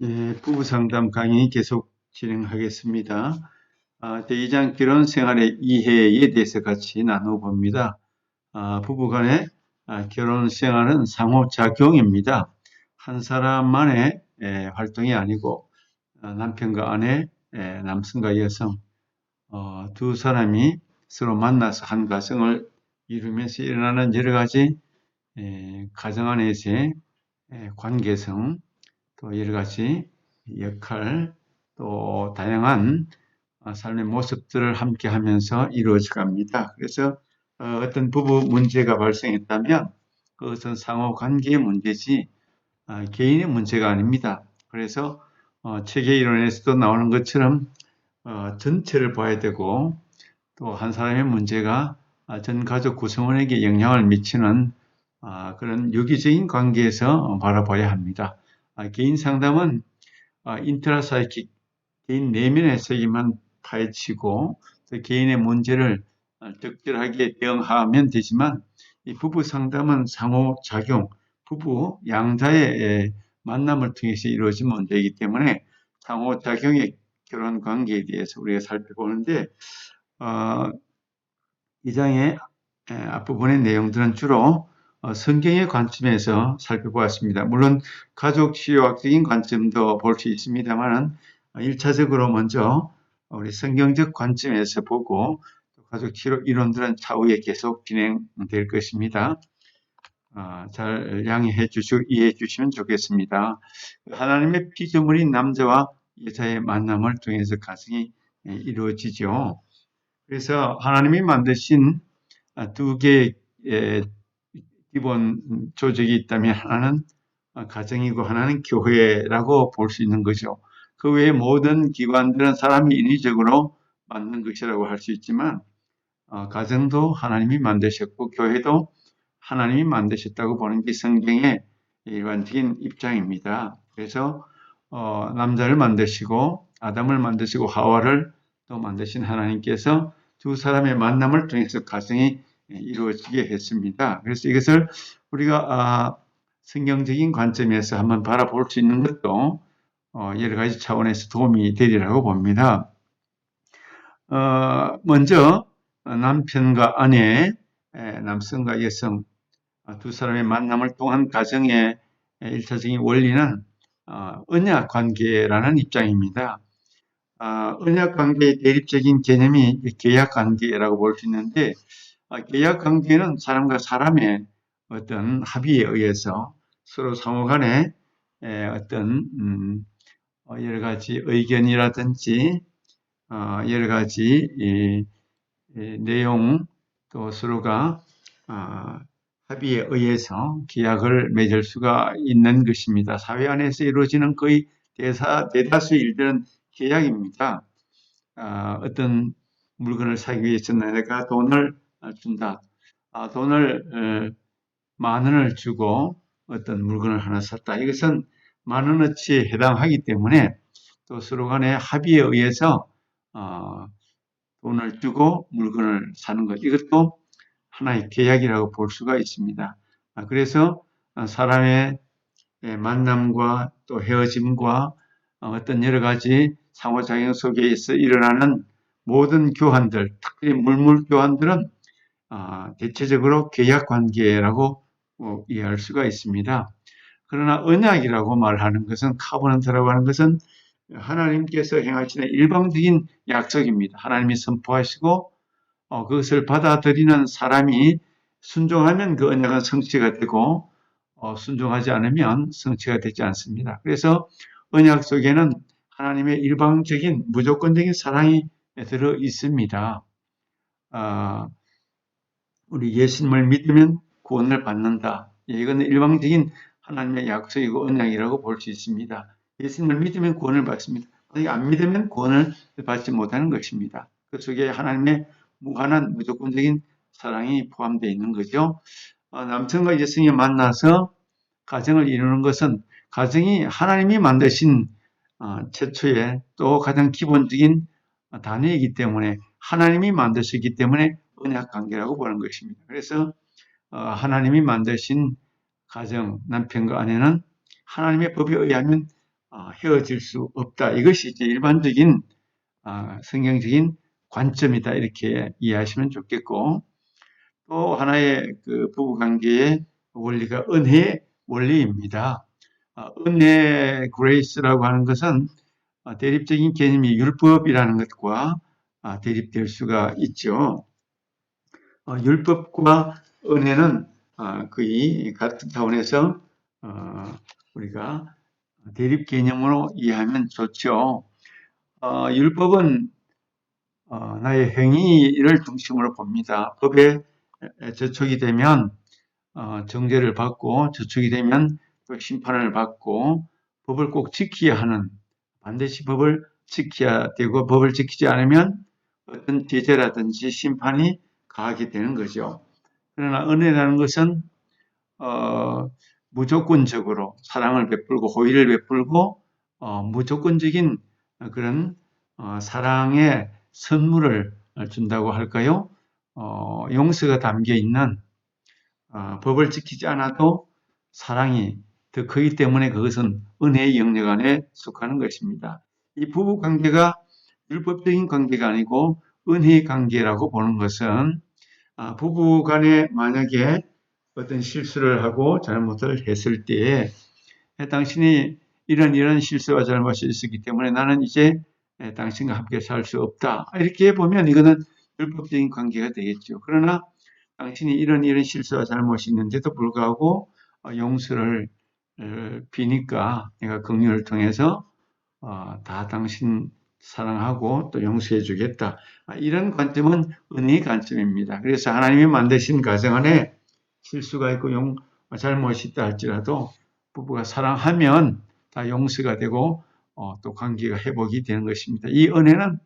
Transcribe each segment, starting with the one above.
예, 부부 상담 강의 계속 진행하겠습니다. 제2장 결혼 생활의 이해에 대해서 같이 나눠봅니다. 부부 간의 결혼 생활은 상호작용입니다. 한 사람만의 활동이 아니고 남편과 아내, 남성과 여성 두 사람이 서로 만나서 한 가정을 이루면서 일어나는 여러 가지 가정 안에서의 관계성, 또 여러 가지 역할, 또 다양한 삶의 모습들을 함께 하면서 이루어져 갑니다. 그래서 어떤 부부 문제가 발생했다면 그것은 상호 관계의 문제지 개인의 문제가 아닙니다. 그래서 체계 이론에서도 나오는 것처럼 전체를 봐야 되고 또 한 사람의 문제가 전 가족 구성원에게 영향을 미치는 그런 유기적인 관계에서 바라봐야 합니다. 개인 상담은 인트라사이킥, 개인 내면의 세계만 파헤치고 개인의 문제를 적절하게 대응하면 되지만 이 부부 상담은 상호작용, 부부 양자의 만남을 통해서 이루어진 문제이기 때문에 상호작용의 결혼 관계에 대해서 우리가 살펴보는데 이 장의 앞부분의 내용들은 주로 성경의 관점에서 살펴보았습니다. 물론 가족 치유학적인 관점도 볼 수 있습니다만 1차적으로 먼저 우리 성경적 관점에서 보고 가족 치유 이론들은 차후에 계속 진행될 것입니다. 잘 양해해 주시고 이해해 주시면 좋겠습니다. 하나님의 피조물인 남자와 여자의 만남을 통해서 가정이 이루어지죠. 그래서 하나님이 만드신 두 개의 기본 조직이 있다면 하나는 가정이고 하나는 교회라고 볼 수 있는 거죠. 그 외의 모든 기관들은 사람이 인위적으로 만든 것이라고 할 수 있지만 가정도 하나님이 만드셨고 교회도 하나님이 만드셨다고 보는 게 성경의 일반적인 입장입니다. 그래서 남자를 만드시고 아담을 만드시고 하와를 또 만드신 하나님께서 두 사람의 만남을 통해서 가정이 이루어지게 했습니다. 그래서 이것을 우리가 성경적인 관점에서 한번 바라볼 수 있는 것도 여러 가지 차원에서 도움이 되리라고 봅니다. 먼저 남편과 아내, 남성과 여성 두 사람의 만남을 통한 가정의 일차적인 원리는 언약 관계라는 입장입니다. 언약 관계의 대립적인 개념이 계약 관계라고 볼 수 있는데 계약 관계는 사람과 사람의 어떤 합의에 의해서 서로 상호 간에 어떤 여러 가지 의견이라든지 여러 가지 내용 또 서로가 합의에 의해서 계약을 맺을 수가 있는 것입니다. 사회 안에서 이루어지는 거의 대다수 일들은 계약입니다. 어떤 물건을 사기 위해서 내가 돈을 준다. 돈을 10,000원을 주고 어떤 물건을 하나 샀다. 이것은 10,000원어치에 해당하기 때문에 또 서로 간의 합의에 의해서 돈을 주고 물건을 사는 것. 이것도 하나의 계약이라고 볼 수가 있습니다. 그래서 사람의 만남과 또 헤어짐과 어떤 여러 가지 상호작용 속에서 일어나는 모든 교환들, 특히 물물 교환들은 대체적으로 계약 관계라고 이해할 수가 있습니다. 그러나 언약이라고 말하는 것은 카버넌트라고 하는 것은 하나님께서 행하시는 일방적인 약속입니다. 하나님이 선포하시고 그것을 받아들이는 사람이 순종하면 그 언약은 성취가 되고 순종하지 않으면 성취가 되지 않습니다. 그래서 언약 속에는 하나님의 일방적인 무조건적인 사랑이 들어 있습니다. 우리 예수님을 믿으면 구원을 받는다. 이건 일방적인 하나님의 약속이고 언약이라고 볼 수 있습니다. 예수님을 믿으면 구원을 받습니다. 안 믿으면 구원을 받지 못하는 것입니다. 그 속에 하나님의 무한한 무조건적인 사랑이 포함되어 있는 거죠. 남성과 여성이 만나서 가정을 이루는 것은 가정이 하나님이 만드신 최초의 또 가장 기본적인 단위이기 때문에 하나님이 만드셨기 때문에 언약 관계라고 보는 것입니다. 그래서 하나님이 만드신 가정, 남편과 아내는 하나님의 법에 의하면 헤어질 수 없다. 이것이 이제 일반적인 성경적인 관점이다. 이렇게 이해하시면 좋겠고, 또 하나의 그 부부관계의 원리가 은혜의 원리입니다. 은혜 그레이스라고 하는 것은 대립적인 개념이 율법이라는 것과 대립될 수가 있죠. 율법과 은혜는 거의 같은 차원에서 우리가 대립 개념으로 이해하면 좋죠. 율법은 나의 행위를 중심으로 봅니다. 법에 저촉이 되면 정죄를 받고, 저촉이 되면 또 심판을 받고, 법을 꼭 지켜야 하는, 반드시 법을 지켜야 되고, 법을 지키지 않으면 어떤 제재라든지 심판이 가하게 되는 거죠. 그러나 은혜라는 것은 무조건적으로 사랑을 베풀고 호의를 베풀고 무조건적인 그런 사랑의 선물을 준다고 할까요? 용서가 담겨 있는 법을 지키지 않아도 사랑이 더 크기 때문에 그것은 은혜의 영역 안에 속하는 것입니다. 이 부부 관계가 율법적인 관계가 아니고 은혜의 관계라고 보는 것은 부부 간에 만약에 어떤 실수를 하고 잘못을 했을 때에 당신이 이런 실수와 잘못이 있었기 때문에 나는 이제 당신과 함께 살 수 없다. 이렇게 보면 이거는 율법적인 관계가 되겠죠. 그러나 당신이 이런 실수와 잘못이 있는데도 불구하고 용서를 비니까 내가 긍휼을 통해서 다 당신 사랑하고 또 용서해 주겠다. 이런 관점은 은혜의 관점입니다. 그래서 하나님이 만드신 가정 안에 실수가 있고 잘못이 있다 할지라도 부부가 사랑하면 다 용서가 되고 또 관계가 회복이 되는 것입니다. 이 은혜는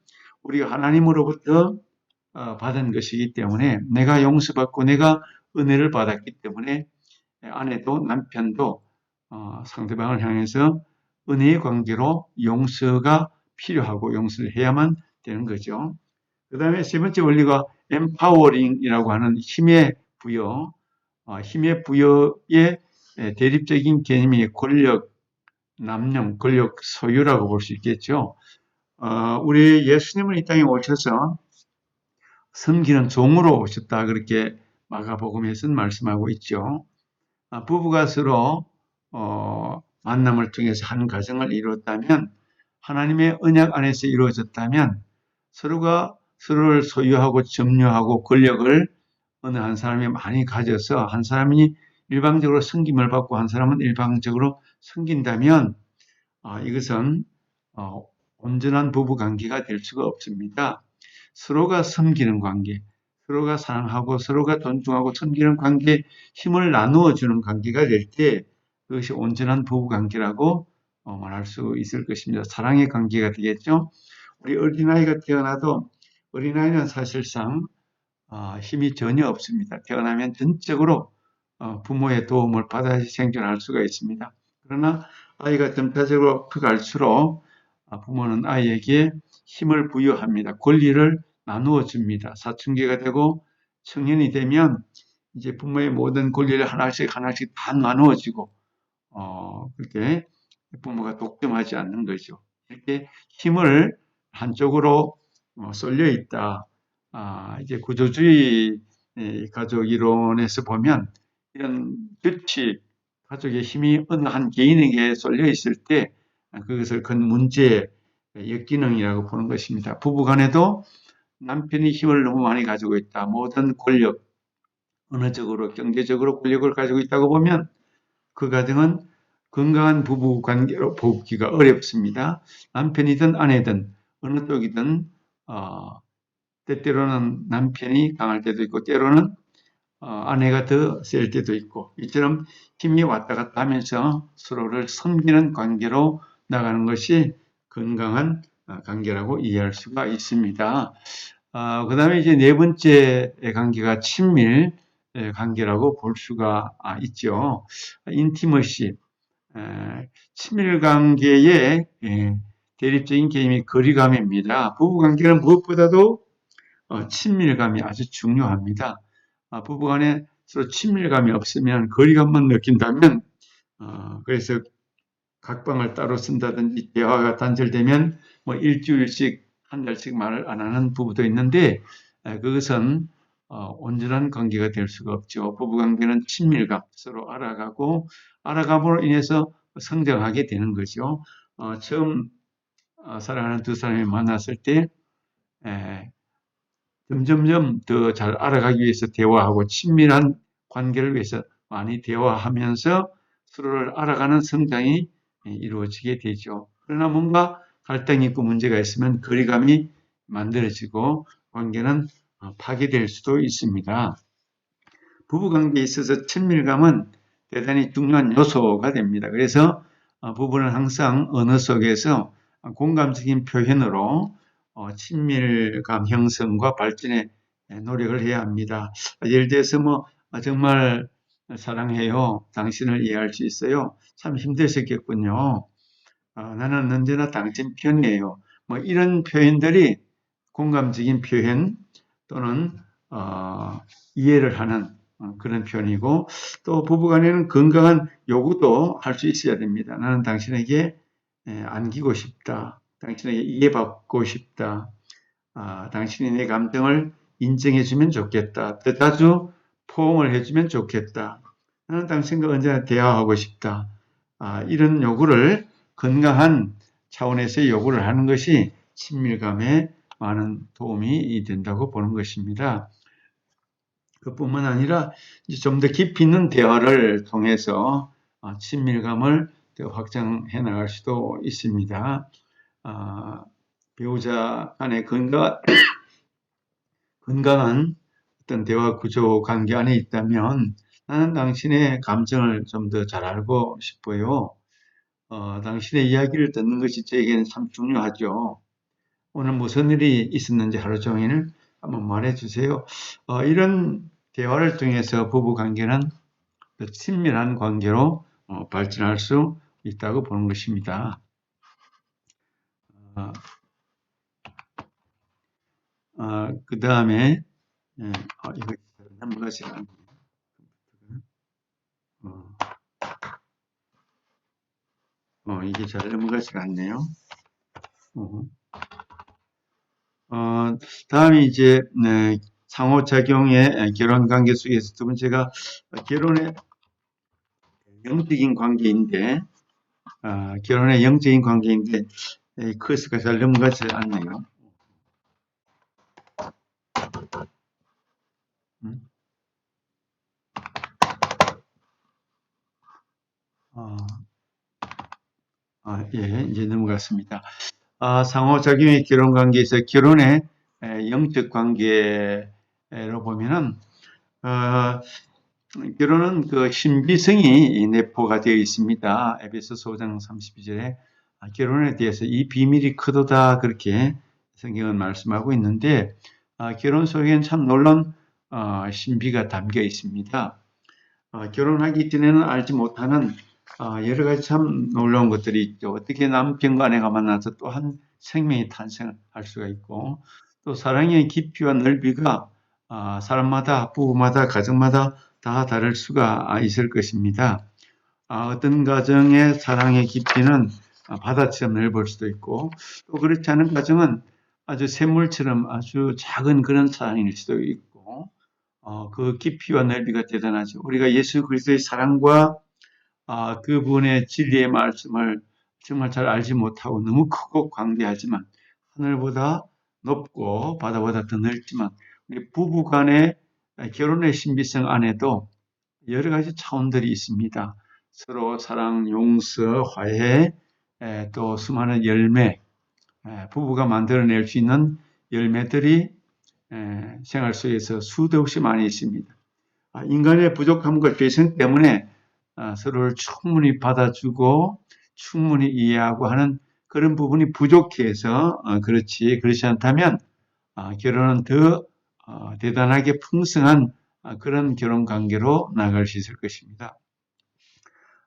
우리가 하나님으로부터 받은 것이기 때문에 내가 용서받고 내가 은혜를 받았기 때문에 아내도 남편도 상대방을 향해서 은혜의 관계로 용서가 필요하고 용서를 해야만 되는 거죠. 그 다음에 세 번째 원리가 empowering이라고 하는 힘의 부여, 힘의 부여의 대립적인 개념이 권력, 남용, 권력 소유라고 볼 수 있겠죠. 우리 예수님은 이 땅에 오셔서 섬기는 종으로 오셨다 그렇게 마가복음에서는 말씀하고 있죠. 부부가 서로 만남을 통해서 한 가정을 이루었다면 하나님의 언약 안에서 이루어졌다면 서로가 서로를 소유하고 점유하고 권력을 어느 한 사람이 많이 가져서 한 사람이 일방적으로 섬김을 받고 한 사람은 일방적으로 섬긴다면 이것은 온전한 부부 관계가 될 수가 없습니다. 서로가 섬기는 관계, 서로가 사랑하고 서로가 존중하고 섬기는 관계, 힘을 나누어 주는 관계가 될 때 그것이 온전한 부부 관계라고 말할 수 있을 것입니다. 사랑의 관계가 되겠죠. 우리 어린아이가 태어나도 어린아이는 사실상 힘이 전혀 없습니다. 태어나면 전적으로 부모의 도움을 받아야지 생존할 수가 있습니다. 그러나 아이가 점차적으로 커갈수록 부모는 아이에게 힘을 부여합니다. 권리를 나누어 줍니다. 사춘기가 되고 청년이 되면 이제 부모의 모든 권리를 하나씩 다 나누어 주고 그렇게 부모가 독점하지 않는 거죠. 이렇게 힘을 한쪽으로 쏠려 있다. 이제 구조주의 가족 이론에서 보면 이런 규칙, 가족의 힘이 어느 한 개인에게 쏠려 있을 때 그것을 큰 문제의 역기능이라고 보는 것입니다. 부부간에도 남편이 힘을 너무 많이 가지고 있다. 모든 권력, 언어적으로, 경제적으로 권력을 가지고 있다고 보면 그 가정은 건강한 부부 관계로 보기가 어렵습니다. 남편이든 아내든 어느 쪽이든 때때로는 남편이 강할 때도 있고 때로는 아내가 더 셀 때도 있고 이처럼 힘이 왔다 갔다 하면서 서로를 섬기는 관계로 나가는 것이 건강한 관계라고 이해할 수가 있습니다. 그 다음에 이제 네 번째 관계가 친밀 관계라고 볼 수가 있죠. 인티머시, 친밀 관계의 대립적인 개념이 거리감입니다. 부부 관계는 무엇보다도 친밀감이 아주 중요합니다. 부부간에 서로 친밀감이 없으면 거리감만 느낀다면 그래서 각방을 따로 쓴다든지 대화가 단절되면 뭐 일주일씩 한 달씩 말을 안 하는 부부도 있는데 그것은 온전한 관계가 될 수가 없죠. 부부관계는 친밀감, 서로 알아가고 알아감으로 인해서 성장하게 되는 거죠. 처음 사랑하는 두 사람이 만났을 때 점점점 더 잘 알아가기 위해서 대화하고 친밀한 관계를 위해서 많이 대화하면서 서로를 알아가는 성장이 이루어지게 되죠. 그러나 뭔가 갈등이 있고 문제가 있으면 거리감이 만들어지고 관계는 파괴될 수도 있습니다. 부부관계에 있어서 친밀감은 대단히 중요한 요소가 됩니다. 그래서 부부는 항상 언어 속에서 공감적인 표현으로 친밀감 형성과 발전에 노력을 해야 합니다. 예를 들어서 뭐 정말 사랑해요. 당신을 이해할 수 있어요. 참 힘드셨겠군요. 나는 언제나 당신 편이에요. 뭐 이런 표현들이 공감적인 표현 또는 이해를 하는 그런 표현이고 또 부부간에는 건강한 요구도 할 수 있어야 됩니다. 나는 당신에게 안기고 싶다. 당신에게 이해받고 싶다. 당신이 내 감정을 인정해주면 좋겠다. 더 자주 포옹을 해주면 좋겠다. 나는 당신과 언제나 대화하고 싶다. 이런 요구를 건강한 차원에서의 요구를 하는 것이 친밀감에 많은 도움이 된다고 보는 것입니다. 그뿐만 아니라 좀 더 깊이 있는 대화를 통해서 친밀감을 더 확장해 나갈 수도 있습니다. 배우자 간의 건강한 어떤 대화 구조 관계 안에 있다면 나는 당신의 감정을 좀 더 잘 알고 싶어요. 당신의 이야기를 듣는 것이 저에게는 참 중요하죠. 오늘 무슨 일이 있었는지 하루 종일 한번 말해주세요. 이런 대화를 통해서 부부 관계는 더 친밀한 관계로 발전할 수 있다고 보는 것입니다. 그 다음에 이거 넘어가지 않네요. 이게 잘 넘어가지 않네요. 다음이 이제 상호작용의 결혼관계 속에서 두 번째가 결혼의 영적인 관계인데 결혼의 영적인 관계인데 커스가 잘 넘어가지 않네요. 예, 이제 넘어갔습니다. 상호작용의 결혼관계에서 결혼의 영적 관계로 보면은 결혼은 그 신비성이 내포가 되어 있습니다. 에베소서 5장 32절에 결혼에 대해서 이 비밀이 크도다 그렇게 성경은 말씀하고 있는데 결혼 속에는 참 놀라운 신비가 담겨 있습니다. 결혼하기 전에는 알지 못하는 여러 가지 참 놀라운 것들이 있죠. 어떻게 남편과 아내가 만나서 또 한 생명이 탄생할 수가 있고 또 사랑의 깊이와 넓이가 사람마다 부부마다 가정마다 다 다를 수가 있을 것입니다. 어떤 가정의 사랑의 깊이는 바다처럼 넓을 수도 있고 또 그렇지 않은 가정은 아주 샘물처럼 아주 작은 그런 사랑일 수도 있고 그 깊이와 넓이가 대단하죠. 우리가 예수 그리스도의 사랑과 그분의 진리의 말씀을 정말 잘 알지 못하고 너무 크고 광대하지만 하늘보다 높고 바다보다 더 넓지만 우리 부부 간의 결혼의 신비성 안에도 여러 가지 차원들이 있습니다. 서로 사랑, 용서, 화해, 또 수많은 열매, 부부가 만들어낼 수 있는 열매들이 생활 속에서 수도 없이 많이 있습니다. 인간의 부족함과 죄성 때문에 서로를 충분히 받아주고 충분히 이해하고 하는 그런 부분이 부족해서 그렇지 않다면 결혼은 더 대단하게 풍성한 그런 결혼 관계로 나갈 수 있을 것입니다.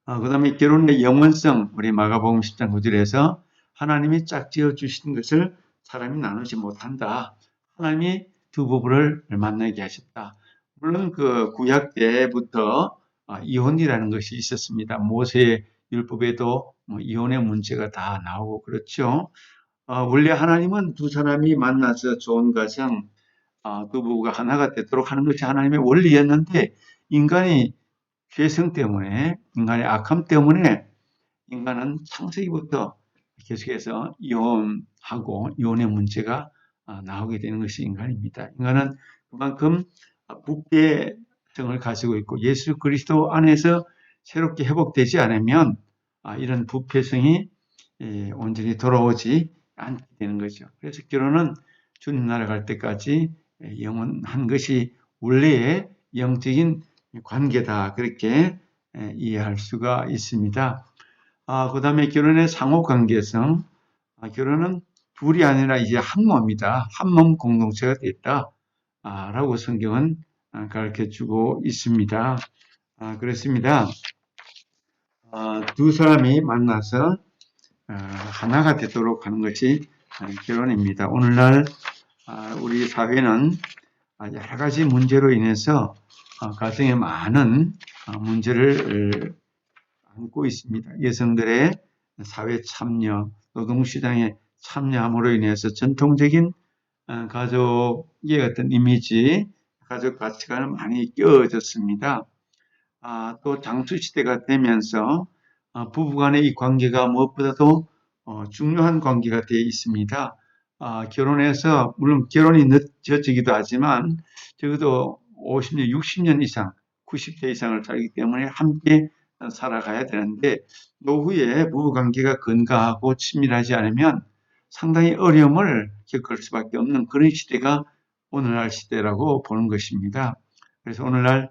그 다음에 결혼의 영원성, 우리 마가복음 10장 9절에서 하나님이 짝지어 주신 것을 사람이 나누지 못한다. 하나님이 두 부부를 만나게 하셨다. 물론 그 구약 때부터 이혼이라는 것이 있었습니다. 모세의 율법에도 뭐 이혼의 문제가 다 나오고 그렇죠. 원래 하나님은 두 사람이 만나서 좋은 가정, 두 부부가 하나가 되도록 하는 것이 하나님의 원리였는데 인간이 죄성 때문에, 인간의 악함 때문에 인간은 창세기부터 계속해서 이혼하고 이혼의 문제가 나오게 되는 것이 인간입니다. 인간은 그만큼 부패성을 가지고 있고 예수 그리스도 안에서 새롭게 회복되지 않으면 이런 부패성이 온전히 돌아오지 않게 되는 거죠. 그래서 결혼은 주님 나라 갈 때까지 영원한 것이 원래의 영적인 관계다. 그렇게 이해할 수가 있습니다. 그 다음에 결혼의 상호 관계성. 결혼은 둘이 아니라 이제 한 몸이다. 한 몸 공동체가 됐다. 라고 성경은 가르쳐 주고 있습니다. 그렇습니다. 두 사람이 만나서 하나가 되도록 하는 것이 결혼입니다. 오늘날 우리 사회는 여러 가지 문제로 인해서 가정에 많은 문제를 안고 있습니다. 여성들의 사회 참여, 노동시장에 참여함으로 인해서 전통적인 가족의 어떤 이미지, 가족 가치관은 많이 깨어졌습니다. 또 장수시대가 되면서 부부간의 이 관계가 무엇보다도 중요한 관계가 되어 있습니다. 결혼해서 물론 결혼이 늦어지기도 하지만 적어도 50년, 60년 이상, 90세 이상을 살기 때문에 함께 살아가야 되는데 노후에 부부관계가 건강하고 친밀하지 않으면 상당히 어려움을 겪을 수밖에 없는 그런 시대가 오늘날 시대라고 보는 것입니다. 그래서 오늘날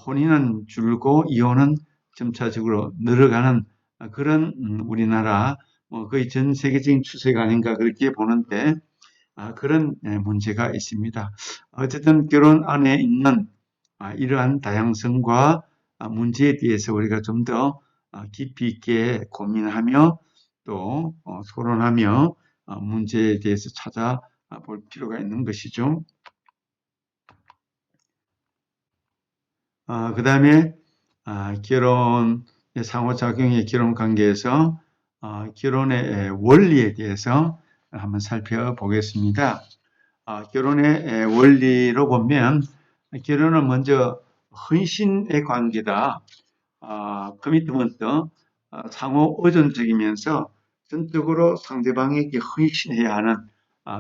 혼인은 줄고 이혼은 점차적으로 늘어가는 그런 우리나라 거의 전 세계적인 추세가 아닌가 그렇게 보는데 그런 문제가 있습니다. 어쨌든 결혼 안에 있는 이러한 다양성과 문제에 대해서 우리가 좀 더 깊이 있게 고민하며 또 토론하며 문제에 대해서 찾아볼 필요가 있는 것이죠. 그 다음에 결혼 상호작용의 결혼 관계에서 결혼의 원리에 대해서 한번 살펴보겠습니다. 결혼의 원리로 보면 결혼은 먼저 헌신의 관계다. 커미트먼트, 상호 의존적이면서 전적으로 상대방에게 헌신해야 하는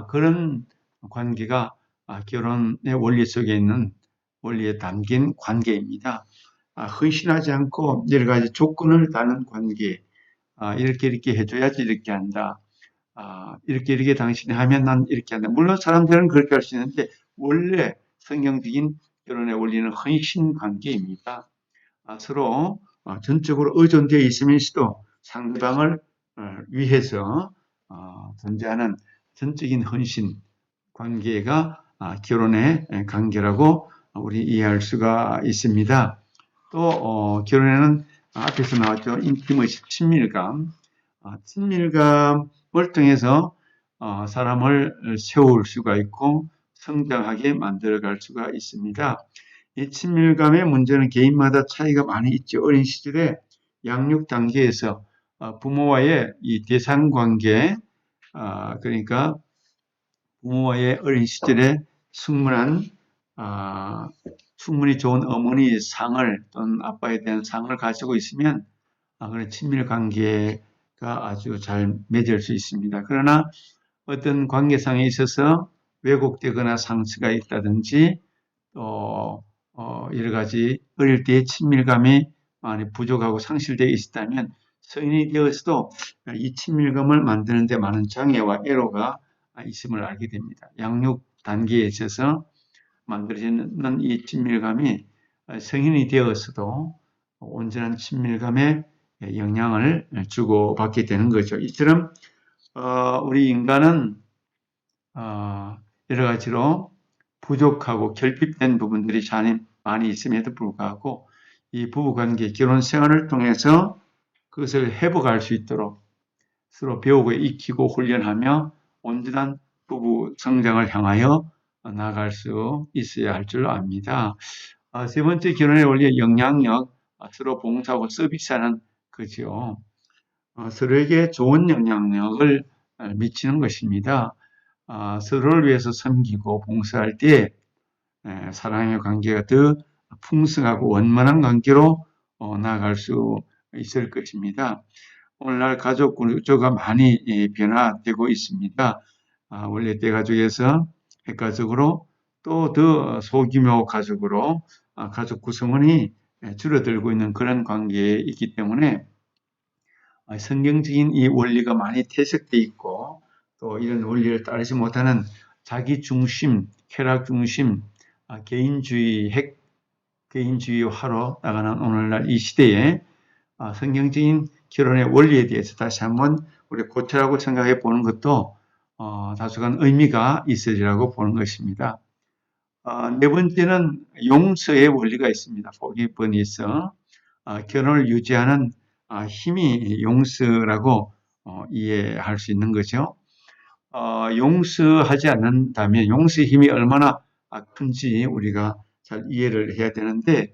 그런 관계가 결혼의 원리 속에 있는 원리에 담긴 관계입니다. 헌신하지 않고 여러 가지 조건을 다는 관계, 이렇게 해줘야지 이렇게 한다. 이렇게 당신이 하면 난 이렇게 한다. 물론 사람들은 그렇게 할 수 있는데 원래 성경적인 결혼의 원리는 헌신 관계입니다. 서로 전적으로 의존되어 있으면서도 상대방을 위해서 존재하는 전적인 헌신 관계가 결혼의 관계라고 우리 이해할 수가 있습니다. 또 결혼에는 앞에서 나왔죠. 인티머시, 친밀감. 친밀감을 통해서 사람을 세울 수가 있고 성장하게 만들어갈 수가 있습니다. 이 친밀감의 문제는 개인마다 차이가 많이 있죠. 어린 시절에 양육 단계에서 부모와의 이 대상관계, 그러니까 부모와의 어린 시절에 충분한 충분히 좋은 어머니의 상을 또는 아빠에 대한 상을 가지고 있으면 그런 친밀 관계가 아주 잘 맺을 수 있습니다. 그러나 어떤 관계상에 있어서 왜곡되거나 상처가 있다든지 또 여러 가지 어릴 때의 친밀감이 많이 부족하고 상실되어 있었다면 성인이 되어서도 이 친밀감을 만드는 데 많은 장애와 애로가 있음을 알게 됩니다. 양육 단계에 있어서 만들어지는 이 친밀감이 성인이 되어서도 온전한 친밀감에 영향을 주고받게 되는 거죠. 이처럼 우리 인간은 여러 가지로 부족하고 결핍된 부분들이 많이 있음에도 불구하고 이 부부관계, 결혼 생활을 통해서 그것을 회복할 수 있도록 서로 배우고 익히고 훈련하며 온전한 부부 성장을 향하여 나아갈 수 있어야 할 줄 압니다. 세 번째 결혼의 원리의 영향력, 서로 봉사하고 서비스하는 그죠. 서로에게 좋은 영향력을 미치는 것입니다. 서로를 위해서 섬기고 봉사할 때 사랑의 관계가 더 풍성하고 원만한 관계로 나아갈 수 있을 것입니다. 오늘날 가족 구조가 많이 변화되고 있습니다. 원래 대가족에서 핵가족으로 또 더 소규모 가족으로 가족 구성원이 줄어들고 있는 그런 관계에 있기 때문에 성경적인 이 원리가 많이 퇴색되어 있고 또 이런 원리를 따르지 못하는 자기 중심, 쾌락 중심, 개인주의화로 나가는 오늘날 이 시대에 성경적인 결혼의 원리에 대해서 다시 한번 우리 고쳐라고 생각해 보는 것도 다소간 의미가 있으리라고 보는 것입니다. 네 번째는 용서의 원리가 있습니다. forgiveness. 결혼을 유지하는 힘이 용서라고 이해할 수 있는 거죠. 용서하지 않는다면 용서의 힘이 얼마나 큰지 우리가 잘 이해를 해야 되는데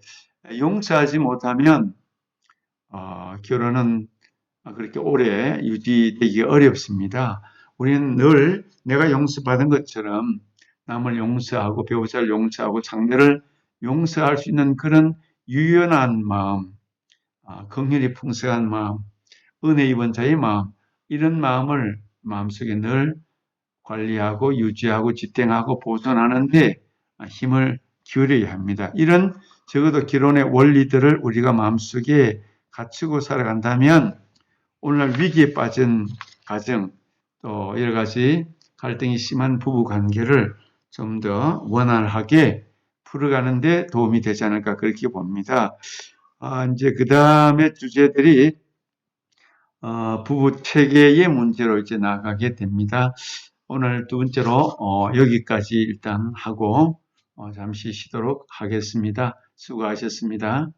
용서하지 못하면 결혼은 그렇게 오래 유지되기 어렵습니다. 우리는 늘 내가 용서받은 것처럼 남을 용서하고 배우자를 용서하고 상대를 용서할 수 있는 그런 유연한 마음, 긍휼이 풍성한 마음, 은혜 입은 자의 마음, 이런 마음을 마음속에 늘 관리하고 유지하고 지탱하고 보존하는데 힘을 기울여야 합니다. 이런 적어도 결혼의 원리들을 우리가 마음속에 갖추고 살아간다면 오늘날 위기에 빠진 가정 또 여러 가지 갈등이 심한 부부 관계를 좀 더 원활하게 풀어가는데 도움이 되지 않을까 그렇게 봅니다. 이제 그 다음에 주제들이 부부 체계의 문제로 이제 나가게 됩니다. 오늘 두 번째로 여기까지 일단 하고 잠시 쉬도록 하겠습니다. 수고하셨습니다.